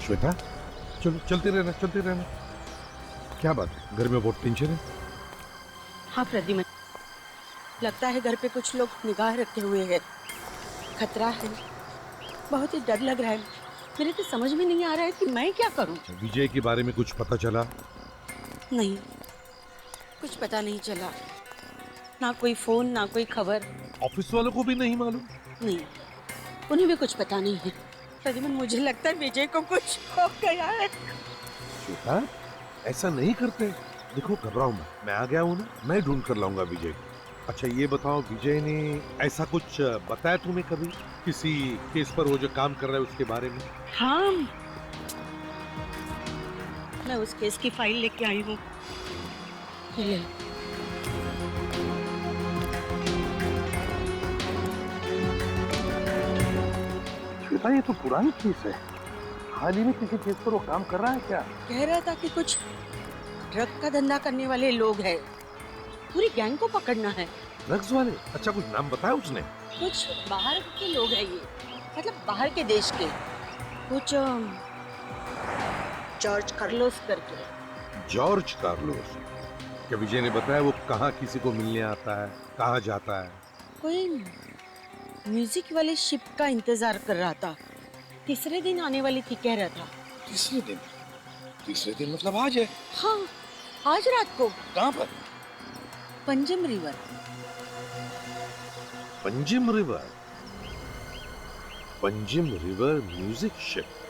श्वेता, चलो चलते रहना। क्या बात है, घर में बहुत टेंशन है? हाँ प्रद्युमन, लगता है घर पे कुछ लोग निगाह रखे हुए हैं। खतरा है, बहुत ही डर लग रहा है। मेरे तो समझ में नहीं आ रहा है कि मैं क्या करूं। विजय के बारे में कुछ पता चला? नहीं, कुछ पता नहीं चला। ना कोई फोन, ना कोई खबर। ऑफिस वालों को भी नहीं मालूम? नहीं, उन्हें भी कुछ पता नहीं है। प्रद्युमन, मुझे लगता है विजय को कुछ हो गया है। श्वेता, ऐसा नहीं करते। देखो, घबराओ मत, मैं आ गया हूँ ना, मैं ढूंढ कर लाऊंगा विजय को। अच्छा ये बताओ, विजय ने ऐसा कुछ बताया तुम्हें कभी, किसी केस पर वो जो काम कर रहा है उसके बारे में? हाँ, मैं उस केस की फाइल लेके आई हूँ। ये ले। श्वेता, ये तो पुरानी केस है। हाल ही में किसी केस पर वो काम कर रहा है क्या? कह रहा था कि कुछ ड्रग का धंधा करने वाले लोग हैं, पूरी गैंग को पकड़ना है। ड्रग्स वाले? अच्छा, कुछ नाम बताया उसने? कुछ बाहर के लोग हैं ये, मतलब बाहर के देश के। कुछ जॉर्ज कार्लोस करके। George Carlos? क्या विजय ने बताया वो कहाँ किसी को मिलने आता है, कहाँ जाता है? कोई म्यूजिक वाले शिप का इंतजार कर रहा था, तीसरे दिन आने वाली थी कह रहा था। तीसरे दिन? तीसरे दिन मतलब आज है? हाँ, आज रात को। कहाँ पर? Panjim river. Panjim river? Panjim river music ship?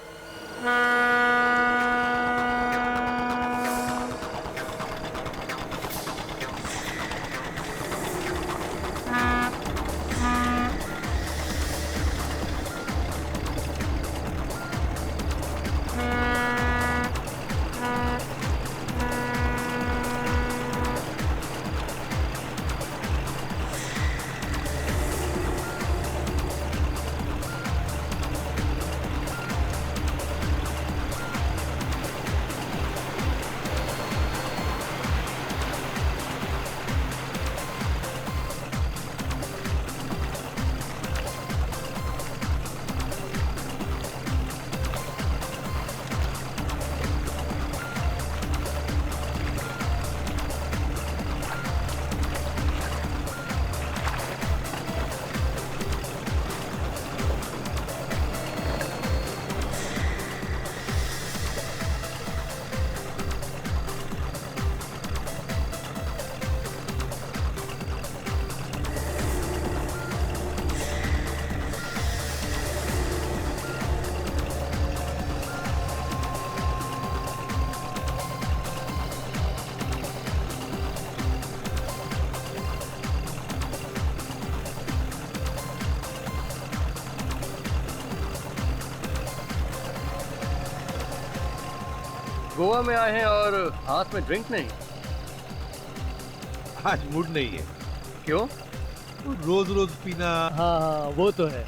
Goa में आए हैं और हाथ में ड्रिंक नहीं? आज मूड नहीं है। क्यों? रोज रोज पीना। हाँ, वो तो है।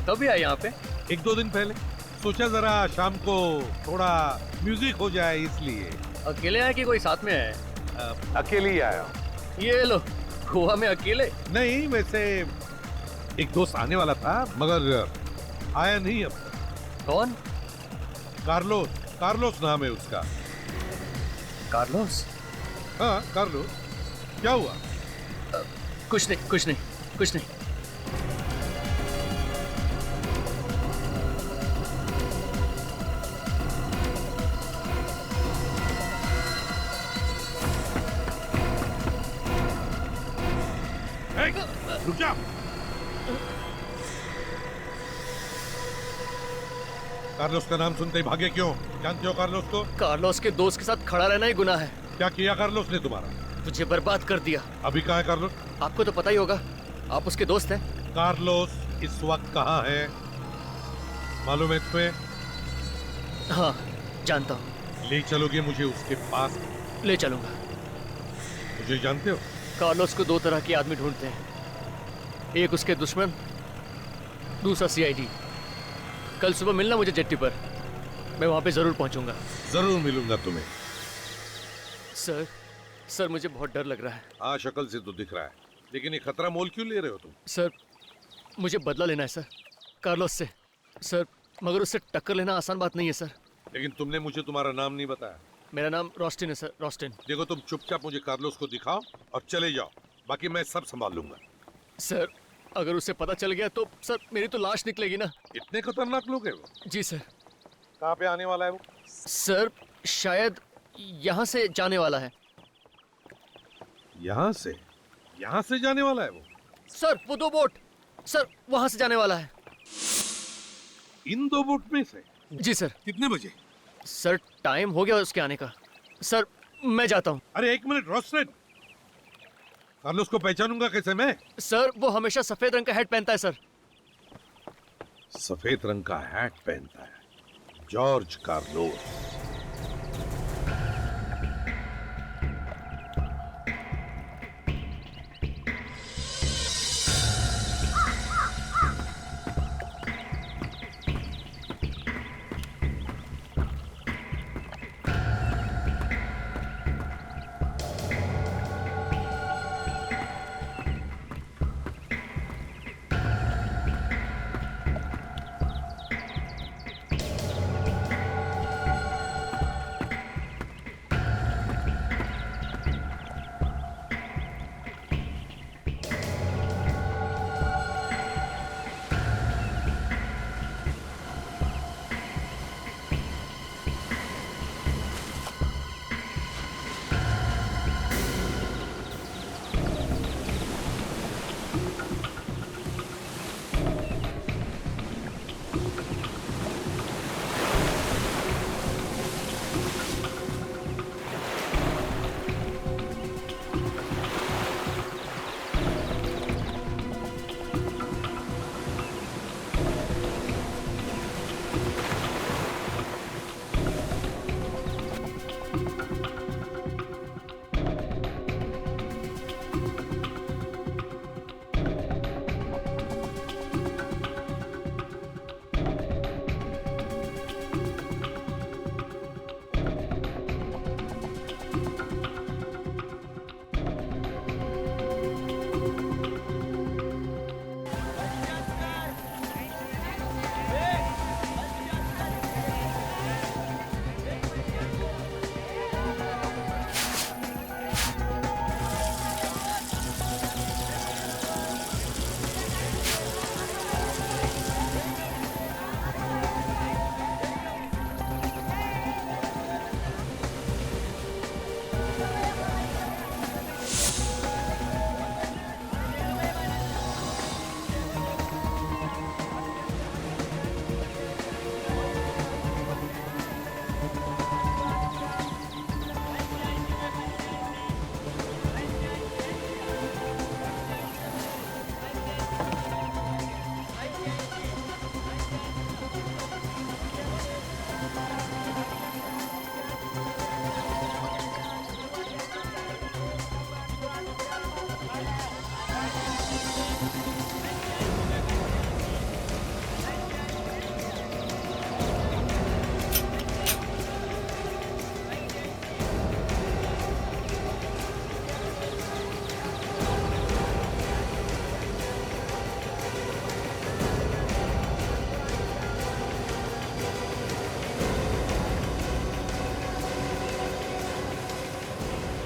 कभी आए यहाँ पे? एक दो दिन पहले सोचा जरा शाम को थोड़ा म्यूजिक हो जाए, इसलिए। अकेले आए कि कोई साथ में है? अकेले ही आया। ये लो, गोवा में अकेले? नहीं, वैसे एक दोस्त आने वाला था मगर आया नहीं अब तक। कौन? कार्लोस। कार्लोस नाम है उसका। कार्लोस? हाँ, कार्लोस। क्या हुआ? कुछ नहीं, कुछ नहीं, कुछ नहीं। रुक जा। कार्लोस का नाम सुनते ही भागे क्यों? जानते हो कार्लोस को? कार्लोस के दोस्त के साथ खड़ा रहना ही गुनाह है। क्या किया कार्लोस ने तुम्हारा? तुझे बर्बाद कर दिया। अभी कहाँ है कार्लोस? आपको तो पता ही होगा, आप उसके दोस्त हैं। कार्लोस इस वक्त कहाँ है मालूम है तुम्हें? हाँ, जानता हूँ। ले चलोगे मुझे उसके पास? ले चलूंगा। मुझे जानते हो? कार्लोस को दो तरह के आदमी ढूंढते हैं, एक उसके दुश्मन, दूसरा सीआईडी। कल सुबह मिलना मुझे जेट्टी पर, मैं वहां पे जरूर पहुंचूंगा। जरूर मिलूंगा तुम्हें। सर मुझे बहुत डर लग रहा है। हाँ, शक्ल से तो दिख रहा है, लेकिन ये खतरा मोल क्यों ले रहे हो तुम? सर, मुझे बदला लेना है सर, कार्लोस से। सर, मगर उससे टक्कर लेना आसान बात नहीं है सर। लेकिन तुमने मुझे तुम्हारा नाम नहीं बताया। मेरा नाम रोस्टिन है सर, रोस्टिन। देखो तुम चुपचाप मुझे कार्लोस को दिखाओ और चले जाओ, बाकी मैं सब संभाल लूंगा। सर अगर उसे पता चल गया तो सर मेरी तो लाश निकलेगी ना। इतने खतरनाक लोग हैं वो? जी सर। कहाँ पे आने वाला है वो? सर शायद यहाँ से जाने वाला है। यहाँ से? यहाँ से जाने वाला है वो? सर वो 2 बोट सर वहां से जाने वाला है। इन 2 बोट में से? जी सर। कितने बजे? सर टाइम हो गया उसके आने का। सर मैं जाता हूँ। अरे 1 मिनट रोस्टेन, कार्लोस को पहचानूंगा कैसे मैं? सर वो हमेशा सफेद रंग का हैट पहनता है सर। सफेद रंग का हैट पहनता है, जॉर्ज कार्लोस।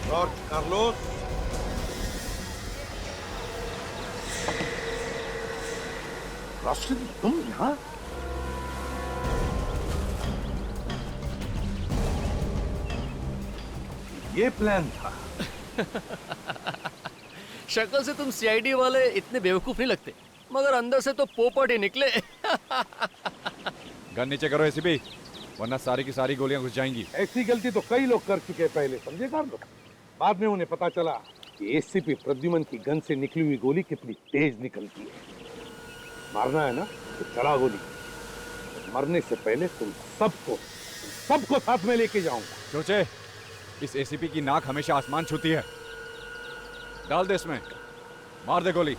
जॉर्ज कार्लोस, रोस्टेन तुम यहाँ? ये प्लान था? शक्ल से तुम सीआईडी वाले इतने बेवकूफ नहीं लगते, मगर अंदर से तो पोपट ही निकले। गन नीचे करो एसीपी, वरना सारी की सारी गोलियां घुस जाएंगी। ऐसी गलती तो कई लोग कर चुके हैं पहले, समझे कार्लोस? बाद में उन्हें पता चला कि एसीपी प्रद्युमन की गन से निकली हुई गोली कितनी तेज निकलती है। मारना है ना तो चला गोली। मरने से पहले तुम सबको साथ में लेके जाऊंगा। सोचे, इस एसीपी की नाक हमेशा आसमान छूती है। डाल दे इसमें, मार दे गोली।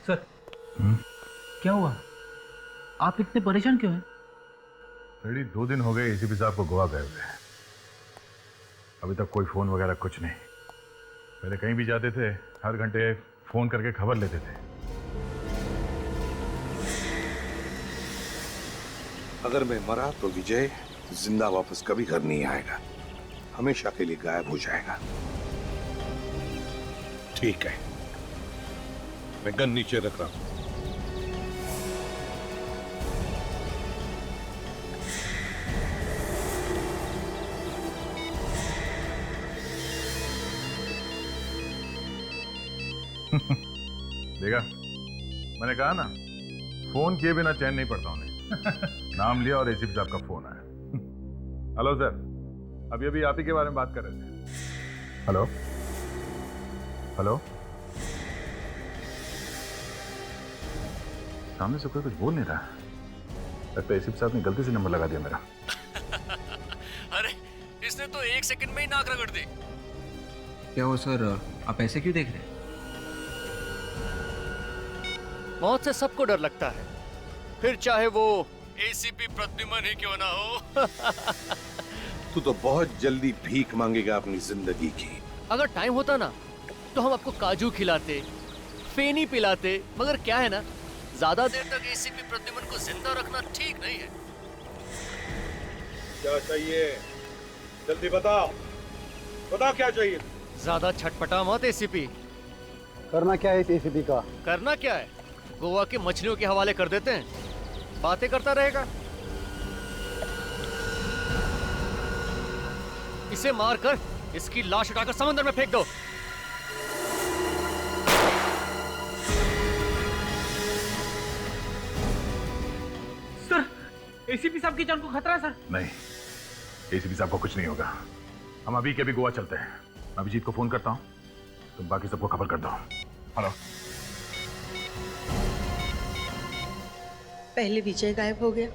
सर, क्या हुआ? आप इतने परेशान क्यों हैं? रेडी 2 दिन हो गए एसीपी साहब को गोवा गए हुए। अभी तक कोई फोन वगैरह कुछ नहीं। पहले कहीं भी जाते थे हर घंटे फोन करके खबर लेते थे। अगर मैं मरा तो विजय जिंदा वापस कभी घर नहीं आएगा, हमेशा के लिए गायब हो जाएगा। ठीक है, मैं गन नीचे रख रहा हूं। देखा, मैंने कहा ना, फोन किए बिना चैन नहीं पड़ता उन्हें। नाम लिया और एसीपी साहब का फोन आया। हेलो सर, अभी अभी आप ही के बारे में बात कर रहे थे। हेलो हेलो, सामने से कोई कुछ बोल नहीं रहा। लगता है एसीपी साहब ने गलती से नंबर लगा दिया मेरा। अरे इसने तो 1 सेकंड में ही नाक रगड़ दी। क्या हो सर, आप ऐसे क्यों देख रहे हैं? मौत से सबको डर लगता है, फिर चाहे वो एसीपी प्रद्युमन ही क्यों ना हो। तू तो बहुत जल्दी भीख मांगेगा अपनी जिंदगी की। अगर टाइम होता ना तो हम आपको काजू खिलाते, फेनी पिलाते, मगर क्या है ना, ज्यादा देर तक एसीपी प्रद्युमन को जिंदा रखना ठीक नहीं है। क्या चाहिए? जल्दी बताओ, बताओ क्या चाहिए? ज्यादा छटपटा मत एसीपी। करना क्या है इस एसीपी का? करना क्या है, गोवा के मछलियों के हवाले कर देते हैं, बातें करता रहेगा। इसे मारकर इसकी लाश उठाकर समंदर में फेंक दो। सर, एसीपी साहब की जान को खतरा है सर। नहीं, एसीपी साहब को कुछ नहीं होगा। हम अभी के अभी गोवा चलते हैं। मैं अभिजीत को फोन करता हूँ, तुम बाकी सबको खबर कर दो। हेलो। पहले विजय गायब हो गया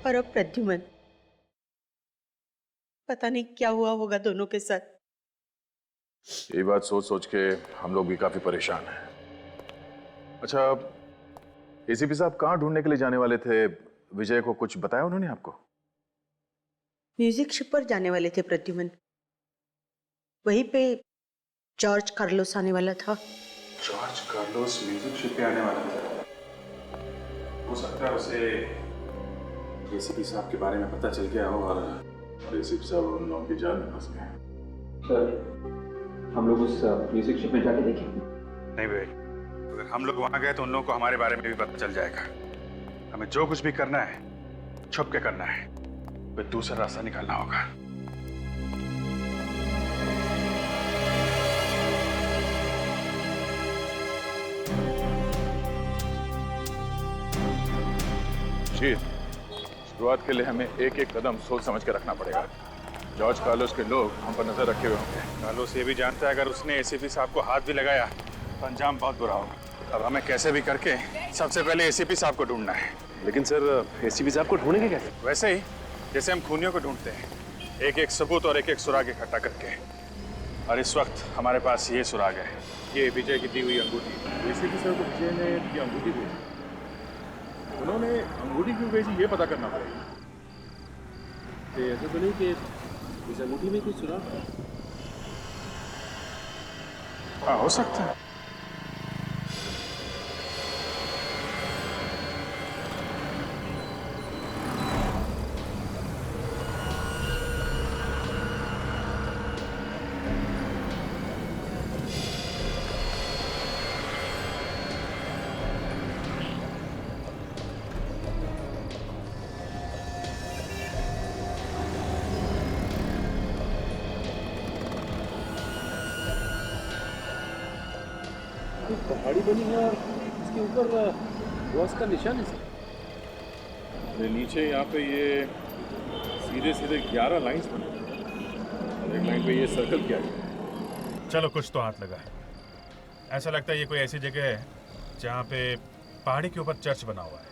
और अब प्रद्युमन। पता नहीं क्या हुआ होगा दोनों के साथ। ये बात सोच सोच के हम लोग भी काफी परेशान हैं। अच्छा, एसीपी साहब कहाँ ढूंढने के लिए जाने वाले थे? विजय को कुछ बताया उन्होंने आपको? म्यूजिक शिप पर जाने वाले थे प्रद्युमन। वहीं पे जॉर्ज कार्लोस आने वाला था। जॉर्ज कार्लोस म्यूजिक शिप पे आने वाला था। हो सकता है उसे एसीपी साहब के बारे में पता चल गया हो और एसीपी साहब उन लोगों की जान में फंस गए। सर, हम लोग उस म्यूजिक शिप में जाके देखें? नहीं भाई, अगर हम लोग वहां गए तो उन लोगों को हमारे बारे में भी पता चल जाएगा। हमें जो कुछ भी करना है छुप के करना है, कोई दूसरा रास्ता निकालना होगा। शुरुआत के लिए हमें एक एक कदम सोच समझ के रखना पड़ेगा। जॉर्ज कार्लोस के लोग हम पर नजर रखे हुए होंगे। कार्लोस ये भी जानता है अगर उसने एसीपी साहब को हाथ भी लगाया तो अंजाम बहुत बुरा होगा। अब हमें कैसे भी करके सबसे पहले एसीपी साहब को ढूंढना है। लेकिन सर, एसीपी साहब को ढूंढेंगे कैसे? वैसे ही जैसे हम खूनियों को ढूंढते हैं, एक एक सबूत और एक एक सुराग इकट्ठा करके। और इस वक्त हमारे पास ये सुराग है, ये विजय की दी हुई अंगूठी। एसीपी साहब को विजय ने ये अंगूठी भेजी। उन्होंने अंगूठी क्यों भेजी ये पता करना पड़ेगा। ऐसा तो नहीं कि इस अंगूठी में कुछ सुराग है? हाँ, हो सकता है। पहाड़ी बनी है और इसके ऊपर बॉस का निशान है सर। नीचे यहाँ पे ये सीधे सीधे 11 लाइंस बने और एक लाइन पे ये सर्कल किया गया। चलो, कुछ तो हाथ लगा है। ऐसा लगता है ये कोई ऐसी जगह है जहाँ पे पहाड़ी के ऊपर चर्च बना हुआ है।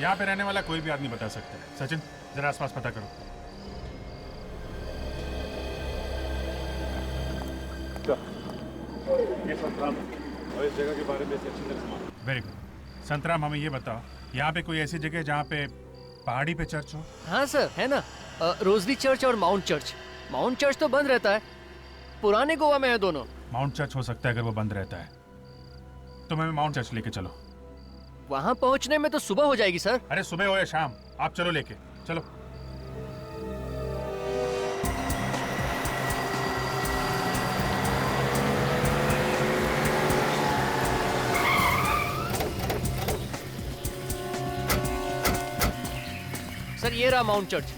यहाँ पे रहने वाला कोई भी आदमी बता सकता है। सचिन, जरा आसपास पता करो। ये संतराम और इस जगह के बारे में अच्छी तरह। Very good. संतराम, हमें ये बताओ, यहाँ पे कोई ऐसी जगह जहाँ पे पहाड़ी पे चर्च हो? हाँ सर, है ना, रोजली चर्च और माउंट चर्च माउंट चर्च तो बंद रहता है, पुराने गोवा में है दोनों। माउंट चर्च हो सकता है अगर वो बंद रहता है, तो मैं माउंट चर्च लेके चलो। वहां पहुंचने में तो सुबह हो जाएगी सर। अरे सुबह हो या शाम, आप चलो लेके चलो। सर ये रहा माउंट चर्च।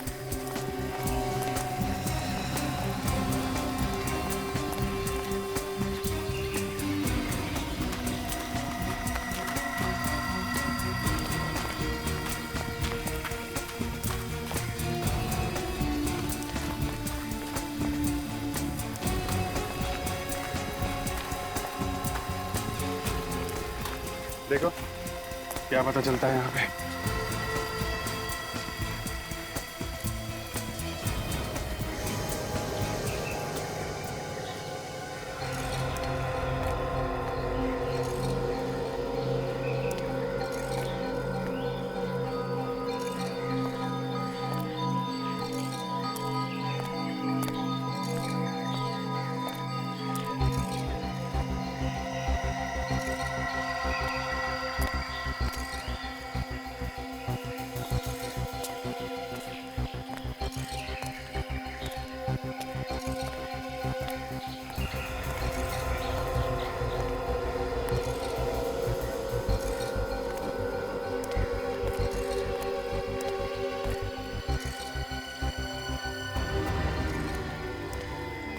देखो क्या पता चलता है यहाँ पे।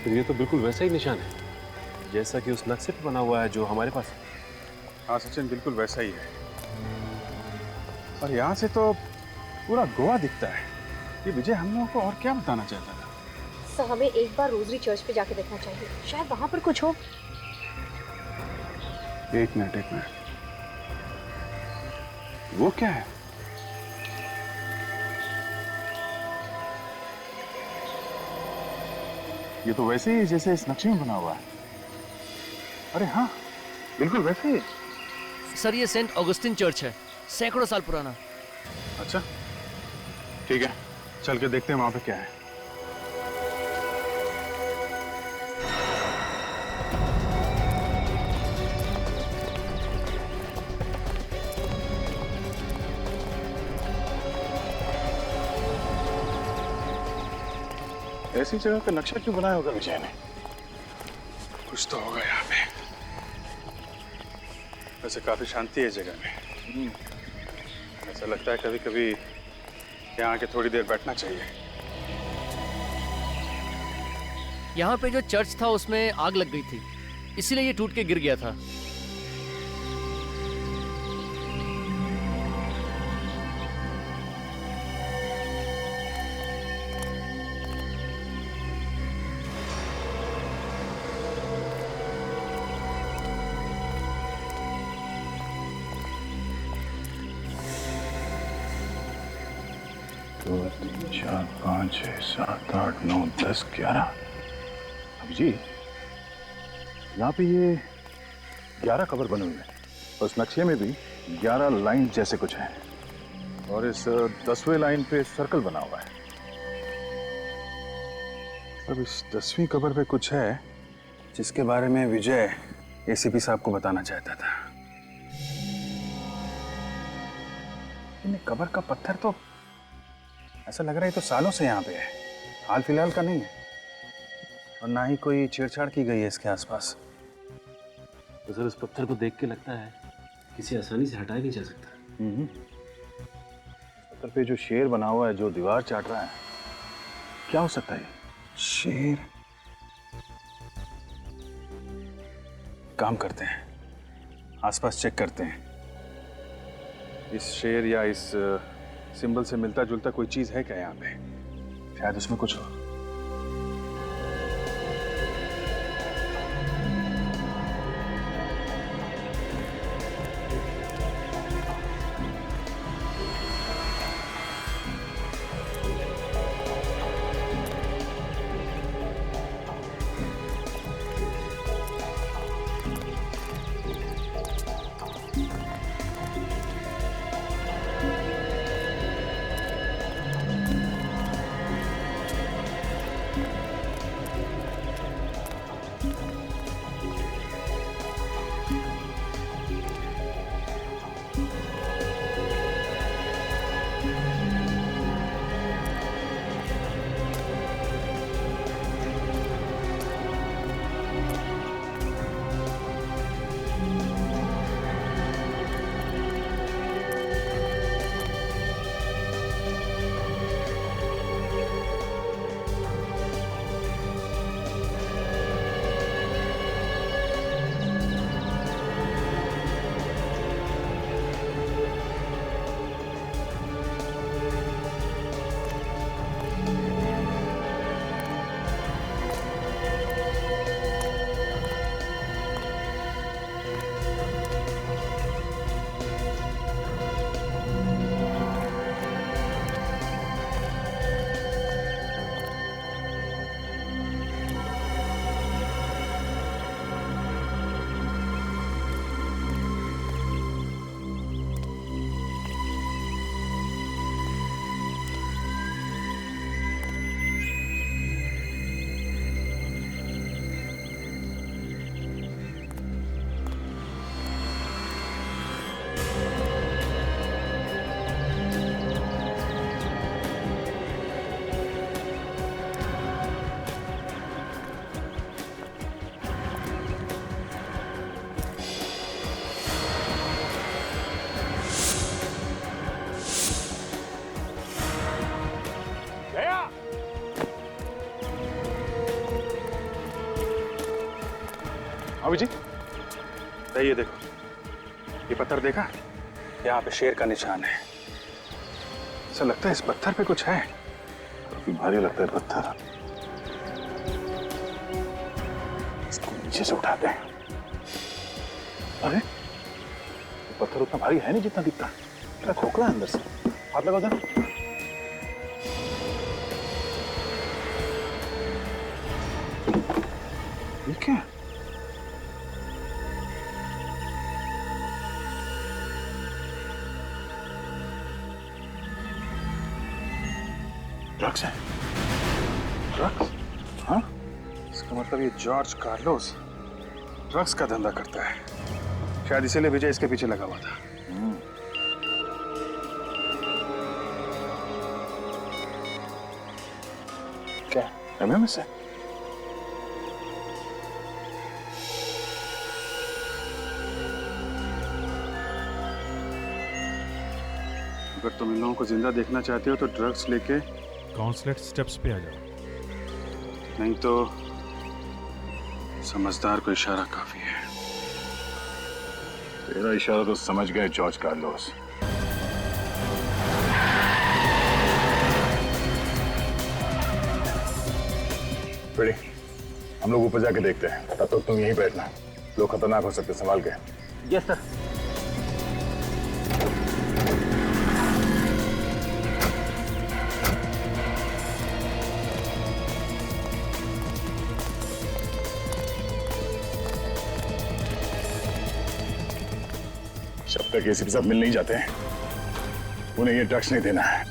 फिर ये तो बिल्कुल वैसा ही निशान है जैसा कि उस नक्शे पे बना हुआ है जो हमारे पास है। हाँ सचिन, बिल्कुल वैसा ही है। और यहाँ से तो पूरा गोवा दिखता है। ये विजय हम लोगों को और क्या बताना चाहता था? सर हमें एक बार रोजरी चर्च पे जाके देखना चाहिए, शायद वहां पर कुछ हो। एक मिनट। वो क्या है? ये तो वैसे ही जैसे इस नक्शे में बना हुआ है। अरे हाँ, बिल्कुल वैसे ही। सर ये सेंट ऑगस्टिन चर्च है, सैकड़ों साल पुराना। अच्छा ठीक है, चल के देखते हैं वहां पे क्या है। ऐसी जगह का नक्शा क्यों बनाया होगा विजय ने? कुछ तो होगा यहाँ पे। वैसे काफी शांति है जगह में। ऐसा लगता है कभी कभी यहाँ आके थोड़ी देर बैठना चाहिए। यहाँ पे जो चर्च था उसमें आग लग गई थी, इसीलिए ये टूट के गिर गया था। दो, तीन, चार, 5, 6, 7, 8, 9, 10, 11। जी यहाँ पे ये 11 कबर बने हुए हैं। उस नक्शे में भी 11 लाइन जैसे कुछ है, और इस 10वें लाइन पे सर्कल बना हुआ है। अब इस 10वीं कबर पे कुछ है जिसके बारे में विजय एसीपी साहब को बताना चाहता था। इन कबर का पत्थर तो ऐसा लग रहा है तो सालों से यहाँ पे है, हाल फिलहाल का नहीं है, और ना ही कोई छेड़छाड़ की गई है इसके आसपास। तो सर उस पत्थर को देख के लगता है किसी आसानी से हटाया नहीं जा सकता। पत्थर पे जो शेर बना हुआ है जो दीवार चाट रहा है, क्या हो सकता है? शेर। काम करते हैं, आसपास चेक करते हैं। इस शेर या इस सिंबल से मिलता जुलता कोई चीज है क्या यहाँ पे? शायद उसमें कुछ हो। अभी जी, ये देखो, ये पत्थर देखा? यहाँ पे शेर का निशान है। ऐसा लगता है इस पत्थर पे कुछ है। काफी भारी लगता है पत्थर। इसको नीचे से उठाते हैं। अरे, ये पत्थर उतना भारी है नहीं जितना दिखता है। क्या खोखला है अंदर से। हाथ लगाओ जरा। ये क्या है? ड्रग्स है। ड्रग्स? हाँ? इसका मतलब ये जॉर्ज कार्लोस ड्रग्स का धंधा करता है। शायद इसीलिए विजय इसके पीछे लगा हुआ था। क्या एमएमएस है? अगर तुम इन लोगों को जिंदा देखना चाहते हो तो ड्रग्स लेके काउंसलेट स्टेप्स पे आ जाओ। नहीं तो समझदार को इशारा काफी है। तेरा इशारा तो समझ गए जॉर्ज कार्लोस। रेडी, हम लोग ऊपर जाके देखते हैं। तब तक तुम यहीं बैठना। लोग खतरनाक हो सकते, संभाल के। Yes sir. जब तक एसीपी साहब मिल नहीं जाते उन्हें ये ड्रग्स नहीं देना है।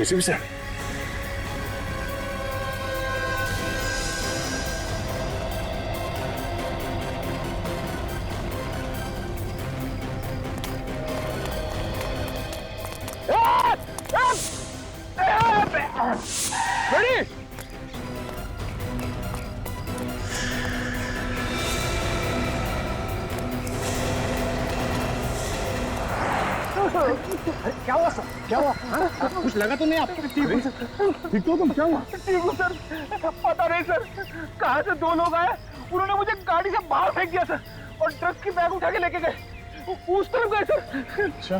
एसीपी साहब, क्या हुआ सर? क्या हुआ? कुछ लगा तो नहीं आपको? ठीक तो तुम, क्या हुआ? ठीक हूँ सर। पता नहीं सर कहाँ से दो लोग आए, उन्होंने मुझे गाड़ी से बाहर फेंक दिया सर और ट्रक की बैग उठा के लेके गए। उस तरफ गए सर। अच्छा,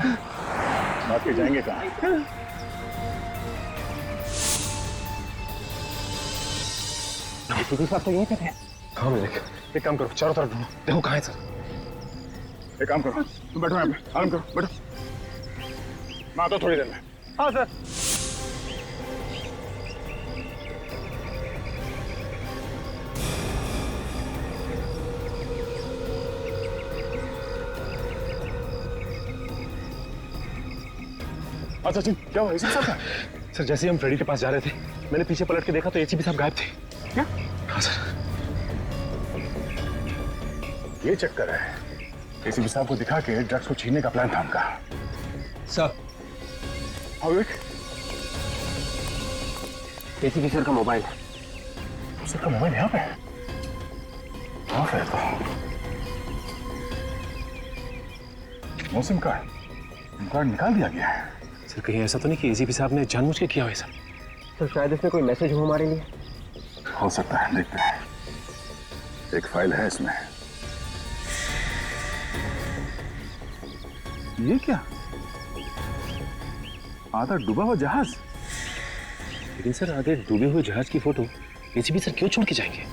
बात के जाएंगे कहाँ? साहब तो यहीं पे थे। हाँ मेरे, एक काम करो, चारों तरफ ढूंढो, देखो कहाँ है सर। एक काम करो, तुम बैठो यहाँ पे, आराम करो, बैठो। मैं आता हूँ थोड़ी देर में। हाँ सर। अच्छा सचिन, क्या हुआ? एसीपी साहब का? सर जैसे ही हम फ्रेडी के पास जा रहे थे, मैंने पीछे पलट के देखा तो एसीपी साहब गायब थे। क्या? हाँ सर। ये चक्कर है। एसीपी साहब को दिखा के ड्रग्स को छीनने का प्लान था उनका। सर, एसीपी सर का मोबाइल है। सर का मोबाइल यहाँ पे? हाँ फिर तो नो सिम कार्ड निकाल दिया गया है। सर कहीं ऐसा तो नहीं कि एसीपी साहब ने जानबूझ के किया हो सर? तो शायद इसमें कोई मैसेज हो हमारे लिए। हो सकता है, देखते हैं। एक फाइल है इसमें। ये क्या? आधा डूबा हुआ जहाज। लेकिन सर आगे डूबे हुए जहाज की फोटो एसीपी सर क्यों छोड़ के जाएंगे?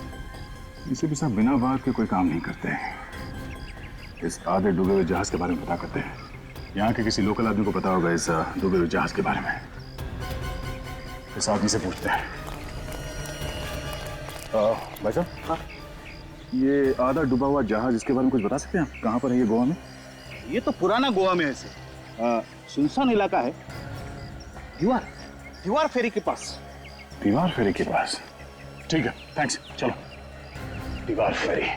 एसीपी साहब बिना बात के कोई काम नहीं करते। इस आधे डूबे हुए जहाज के बारे में पता करते हैं। यहाँ के किसी लोकल आदमी को पता होगा इस डूबे हुए जहाज के बारे में। इस आदमी से पूछते हैं। भाई साहब, हाँ? ये आधा डूबा हुआ जहाज, इसके बारे में कुछ बता सकते हैं आप? कहाँ पर है ये गोवा में? ये तो पुराना गोवा में है सर। सुनसान इलाका है। दीवार फेरी के पास। दीवार फेरी के पास? ठीक है, थैंक्स, चलो। दीवार फेरी।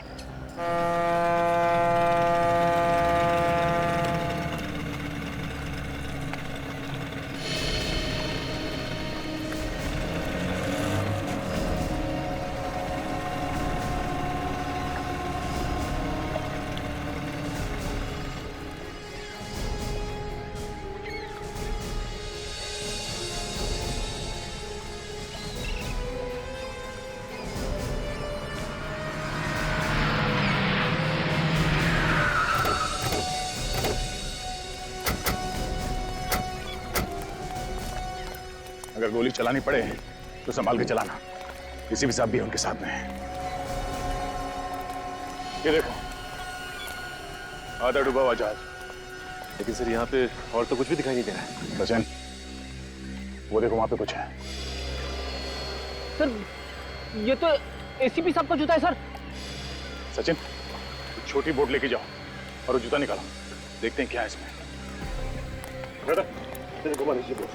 गोली चलानी पड़े तो संभाल के चलाना। किसी भी साहब भी उनके साथ में है। ये देखो, आधा डूबा हुआ जहाज। लेकिन सर यहाँ पे और तो कुछ भी दिखाई नहीं दे रहा है। सचिन, वो देखो वहां पे कुछ है। सर ये तो एसीपी साहब का जूता है सर। सचिन, छोटी बोट लेके जाओ और वो जूता निकालो, देखते हैं क्या है इसमें। घुमा लीजिए बोट।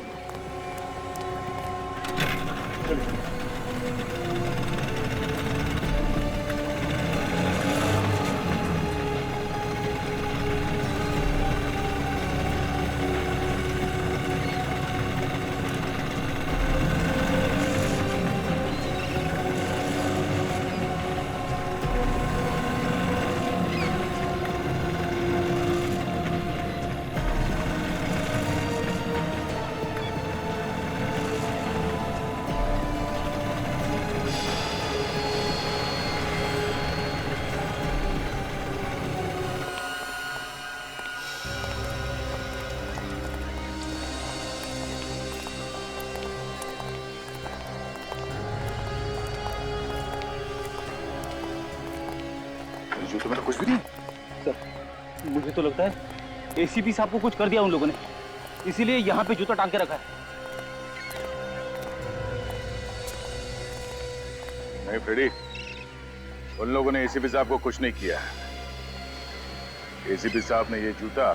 जूते में कुछ भी नहीं। सर मुझे तो लगता है एसीपी साहब को कुछ कर दिया उन लोगों ने, इसीलिए यहाँ पे जूता टांग के रखा है। नहीं फ्रेडी, उन लोगों ने एसीपी साहब को कुछ नहीं किया है। एसीपी साहब ने ये जूता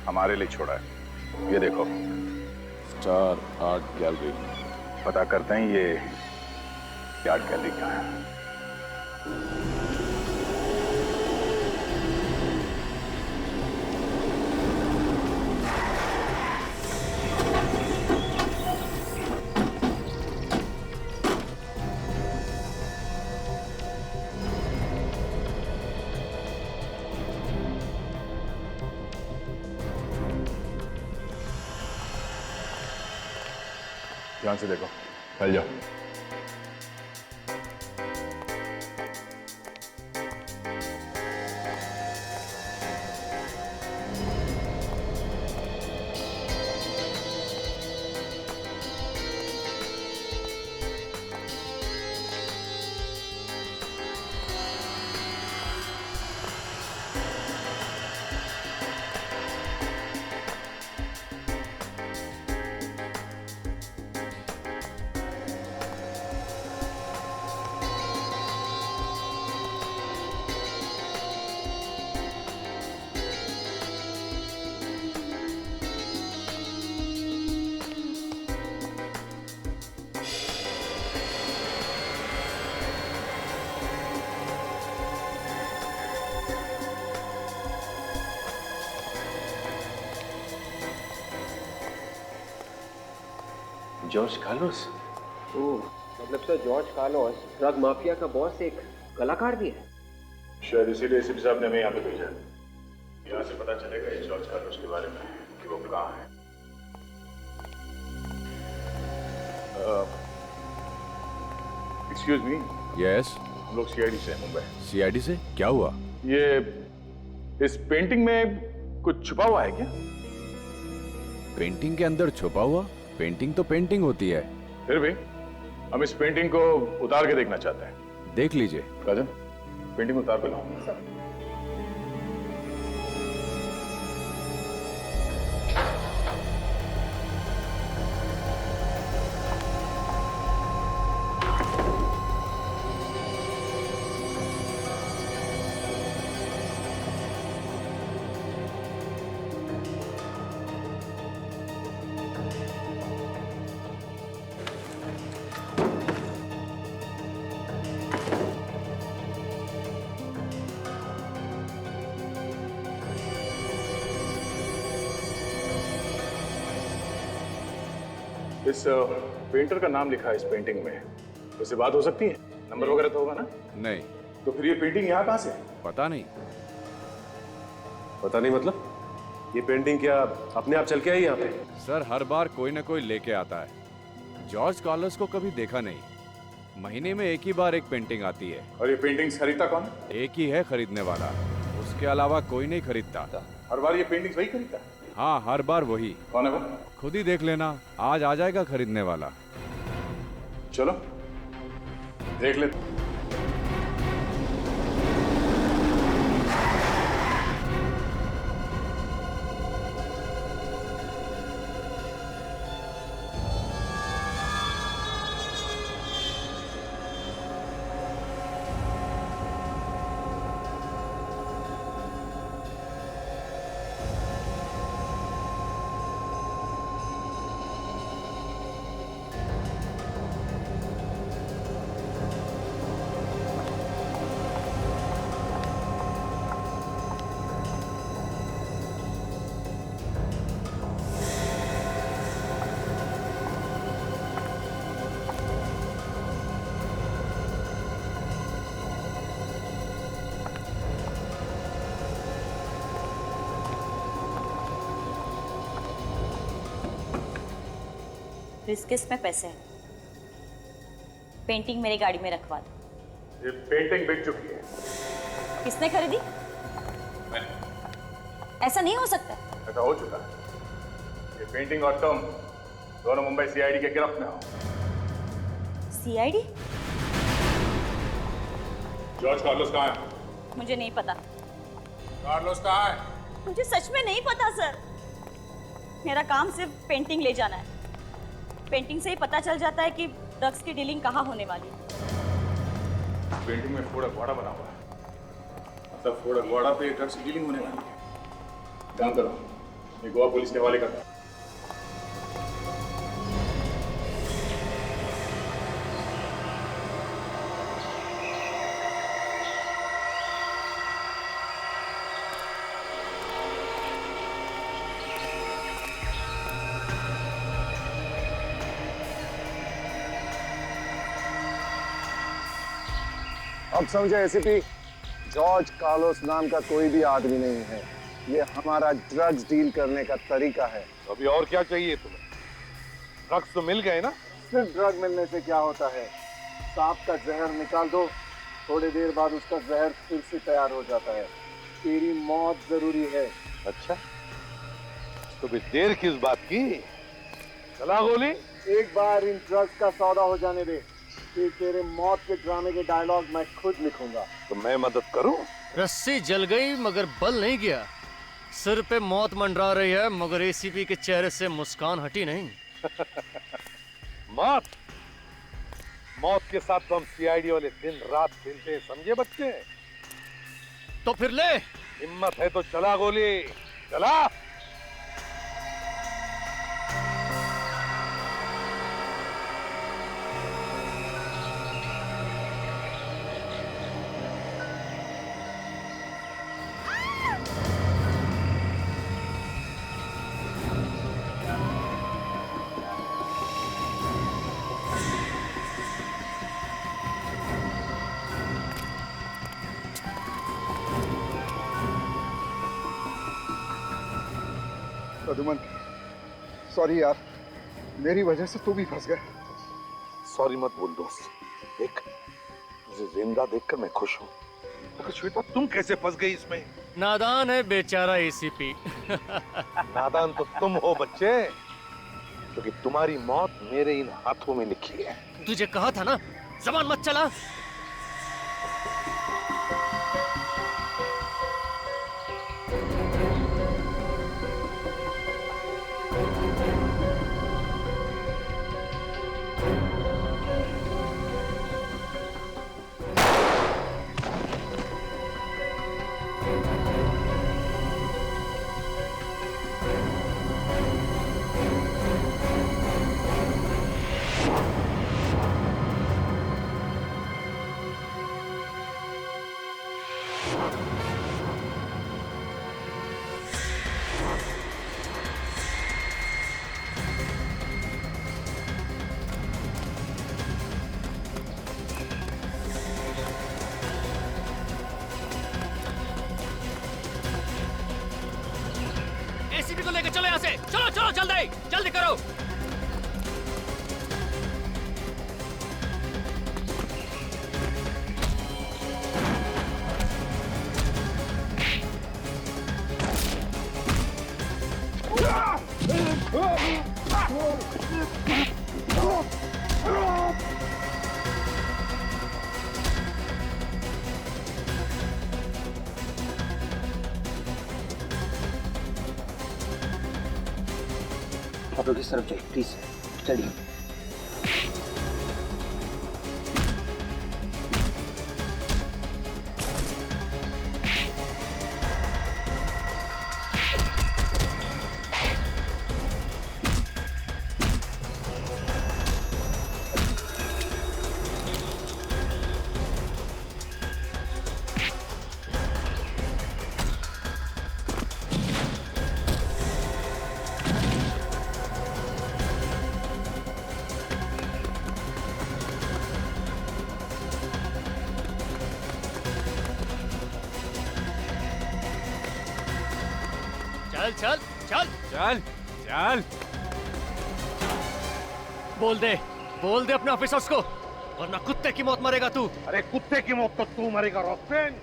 हमारे लिए छोड़ा है। ये देखो, स्टार आर्ट गैलरी। पता करते हैं ये आर्ट गैलरी कहाँ है। ध्यान से देखो, फैल जाओ। George Carlos? ओह, मतलब sir George Carlos drug mafia का बॉस एक कलाकार भी है। शायद इसीलिए एसीपी साहब ने हमें यहाँ पे भेजा है। यहाँ से पता चलेगा इस जॉर्ज कार्लोस के बारे में कि वो कहाँ है। Excuse me. यस, हम लोग सीआईडी से हैं, मुंबई। सीआईडी से? क्या हुआ? ये इस पेंटिंग में कुछ छुपा हुआ है क्या? पेंटिंग के अंदर छुपा हुआ? पेंटिंग तो पेंटिंग होती है। फिर भी हम इस पेंटिंग को उतार के देखना चाहते हैं। देख लीजिए। राजन, पेंटिंग उतार के लाओ। इस पेंटर का नाम लिखा है इस पेंटिंग में, उससे बात हो सकती है? नंबर वगैरह तो होगा ना? नहीं। तो फिर ये पेंटिंग यहाँ कहाँ से? पता नहीं। पता नहीं मतलब? ये पेंटिंग क्या अपने आप चल के आई यहाँ पे? सर हर बार कोई ना कोई लेके आता है। जॉर्ज कार्लोस को कभी देखा नहीं। महीने में एक ही बार एक पेंटिंग आती है। और ये पेंटिंग्स खरीदता कौन? एक ही है खरीदने वाला, उसके अलावा कोई नहीं खरीदता। हर बार ये पेंटिंग्स वही खरीदता? हाँ, हर बार वही। कौन है वो? खुद ही देख लेना, आज आ जाएगा खरीदने वाला। चलो देख ले। बिस्किट्स में पैसे हैं। पेंटिंग मेरी गाड़ी में रखवा दो। ये पेंटिंग बिक चुकी है। किसने खरीदी? मैंने। ऐसा नहीं हो सकता। ऐसा हो चुका है। ये पेंटिंग और तुम दोनों मुंबई सीआईडी के गिरफ्त में हो। सीआईडी? जॉर्ज कार्लोस कहाँ है? मुझे नहीं पता। कार्लोस कहाँ है? मुझे सच में नहीं पता सर। मेरा काम सिर्फ पेंटिंग ले जाना है। पेंटिंग से ही पता चल जाता है कि ड्रग्स की डीलिंग कहाँ होने वाली है। पेंटिंग में फोड़ा घोड़ा बना हुआ है। मतलब फोड़ा घोड़ा पे ड्रग्स की डीलिंग होने वाली है। काम करो, ये गोवा पुलिस के हवाले करता। अब समझे एसीपी, जॉर्ज कार्लोस नाम का कोई भी आदमी नहीं है। ये हमारा ड्रग्स डील करने का तरीका है। अभी और क्या चाहिए तुम्हें? ड्रग्स तो मिल गए ना? सिर्फ ड्रग मिलने से क्या होता है? सांप का जहर निकाल दो, थोड़ी देर बाद उसका जहर फिर से तैयार हो जाता है। तेरी मौत जरूरी है। अच्छा, तो भी देर किस बात की? चला गोली। एक बार इन ड्रग्स का सौदा हो जाने दे, फिर तेरे मौत के ड्रामे के डायलॉग मैं खुद लिखूंगा। तो मैं मदद करूं? रस्सी जल गई मगर बल नहीं गया। सिर पे मौत मंडरा रही है मगर एसीपी के चेहरे से मुस्कान हटी नहीं। मौत मौत के साथ तो हम सीआईडी वाले दिन रात खेलते हैं, समझे बच्चे? तो फिर ले। हिम्मत है तो चला गोली, चला। प्रदुमन, सॉरी यार, मेरी वजह से तू भी फंस गया। सॉरी मत बोल दोस्त, देख तुझे जिंदा देखकर मैं खुश हूँ। मगर श्वेता, तुम कैसे फंस गई इसमें? नादान है बेचारा एसीपी। नादान तो तुम हो बच्चे, क्योंकि तुम्हारी मौत मेरे इन हाथों में लिखी है। तुझे कहा था ना, जबान मत चला। एसीपी को लेकर चलो यहाँ से। चलो चलो जल्दी जल्दी करो। आप लोग इस तरफ जाइए प्लीज, चलिए। चल चल चल चल चल। बोल दे अपने ऑफिसर्स को, वरना कुत्ते की मौत मरेगा तू। अरे कुत्ते की मौत तो तू मरेगा रोस्टेन,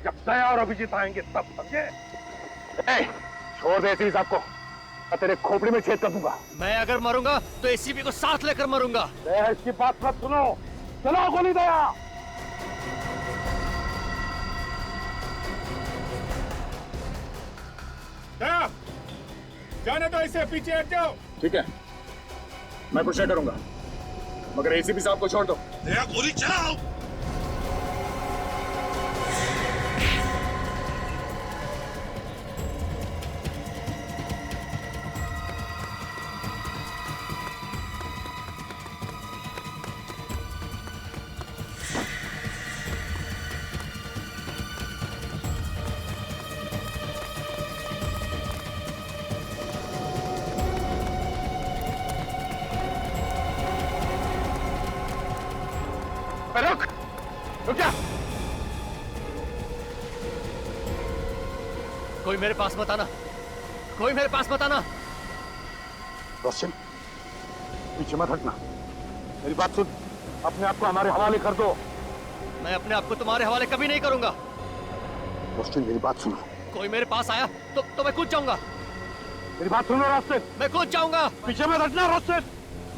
जब दया और अभिजीत आएंगे तब समझे। छोड़ दे एसीपी साहब को, मैं तेरे खोपड़ी में छेद कर दूंगा। मैं अगर मरूंगा तो एसीपी को साथ लेकर मरूंगा। दया इसकी बात मत सुनो, चलो गोली दया। दया, जाने दो इसे, पीछे हट जाओ। ठीक है, मैं कुछ नहीं करूंगा, मगर एसीपी साहब को छोड़ दो। दया गोली चलाओ। रुक जा। कोई मेरे पास मत आना, कोई मेरे पास मत आना। रोशन, पीछे मत हटना, मेरी बात सुन, अपने आप को हमारे हवाले कर दो। मैं अपने आप को तुम्हारे हवाले कभी नहीं करूंगा। रोशन, मेरी बात सुनो। कोई मेरे पास आया तो मैं कूद जाऊंगा। मेरी बात सुनो रोशन। मैं कूद जाऊंगा। पीछे मत हटना रोशन।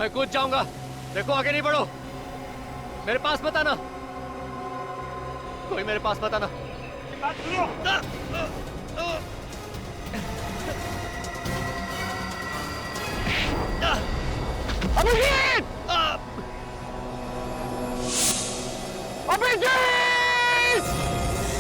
मैं कूद जाऊंगा। देखो आगे नहीं बढ़ो, मेरे पास मत आना, कोई मेरे पास मत आना। बात सुनो। अभिजीत!